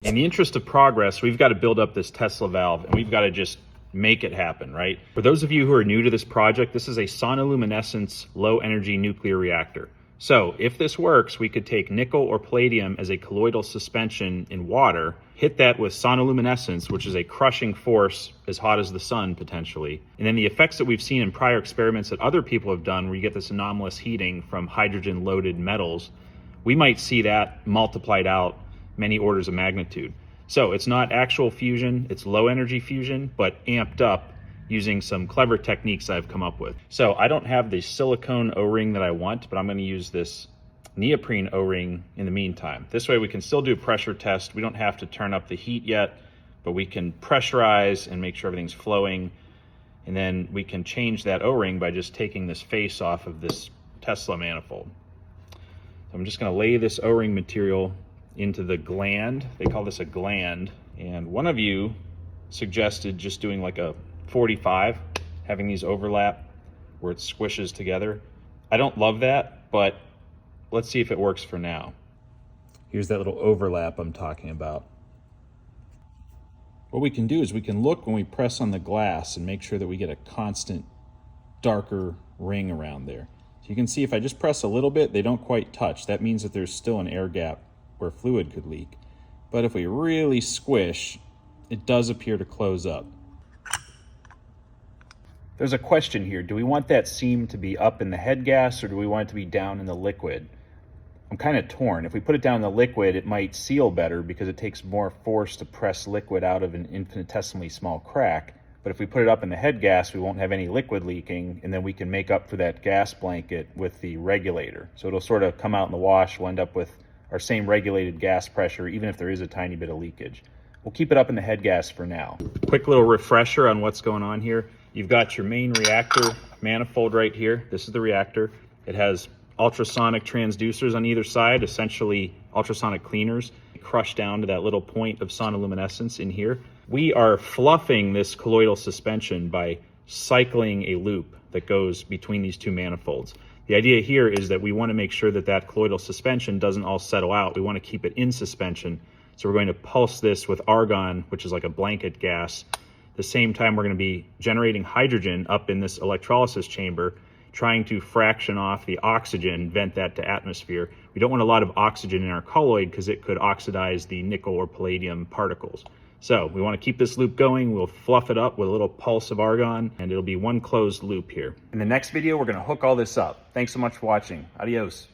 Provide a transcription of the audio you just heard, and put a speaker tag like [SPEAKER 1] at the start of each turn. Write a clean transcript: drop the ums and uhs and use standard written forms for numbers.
[SPEAKER 1] In the interest of progress, we've got to build up this Tesla valve and we've got to just make it happen, right? For those of you who are new to this project, this is a sonoluminescence low energy nuclear reactor. So if this works, we could take nickel or palladium as a colloidal suspension in water, hit that with sonoluminescence, which is a crushing force as hot as the sun potentially. And then the effects that we've seen in prior experiments that other people have done where you get this anomalous heating from hydrogen loaded metals, we might see that multiplied out many orders of magnitude. So it's not actual fusion, it's low energy fusion, but amped up using some clever techniques I've come up with. So I don't have the silicone O-ring that I want, but I'm gonna use this neoprene O-ring in the meantime. This way we can still do a pressure test. We don't have to turn up the heat yet, but we can pressurize and make sure everything's flowing. And then we can change that O-ring by just taking this face off of this Tesla manifold. So I'm just gonna lay this O-ring material into the gland. They call this a gland. And one of you suggested just doing like a 45, having these overlap where it squishes together. I don't love that, but let's see if it works for now. Here's that little overlap I'm talking about. What we can do is we can look when we press on the glass and make sure that we get a constant darker ring around there. So you can see if I just press a little bit, they don't quite touch. That means that there's still an air gap where fluid could leak. But if we really squish, it does appear to close up. There's a question here. Do we want that seam to be up in the head gas or do we want it to be down in the liquid? I'm kind of torn. If we put it down in the liquid, it might seal better because it takes more force to press liquid out of an infinitesimally small crack. But if we put it up in the head gas, we won't have any liquid leaking, and then we can make up for that gas blanket with the regulator. So it'll sort of come out in the wash. We'll end up with our same regulated gas pressure, even if there is a tiny bit of leakage. We'll keep it up in the head gas for now. Quick little refresher on what's going on here. You've got your main reactor manifold right here. This is the reactor. It has ultrasonic transducers on either side, essentially ultrasonic cleaners, crushed down to that little point of sonoluminescence in here. We are fluffing this colloidal suspension by cycling a loop that goes between these two manifolds. The idea here is that we want to make sure that that colloidal suspension doesn't all settle out. We want to keep it in suspension. So we're going to pulse this with argon, which is like a blanket gas. At the same time, we're going to be generating hydrogen up in this electrolysis chamber, trying to fraction off the oxygen, vent that to atmosphere. We don't want a lot of oxygen in our colloid because it could oxidize the nickel or palladium particles. So we want to keep this loop going. We'll fluff it up with a little pulse of argon and it'll be one closed loop here. In the next video, we're going to hook all this up. Thanks so much for watching. Adios.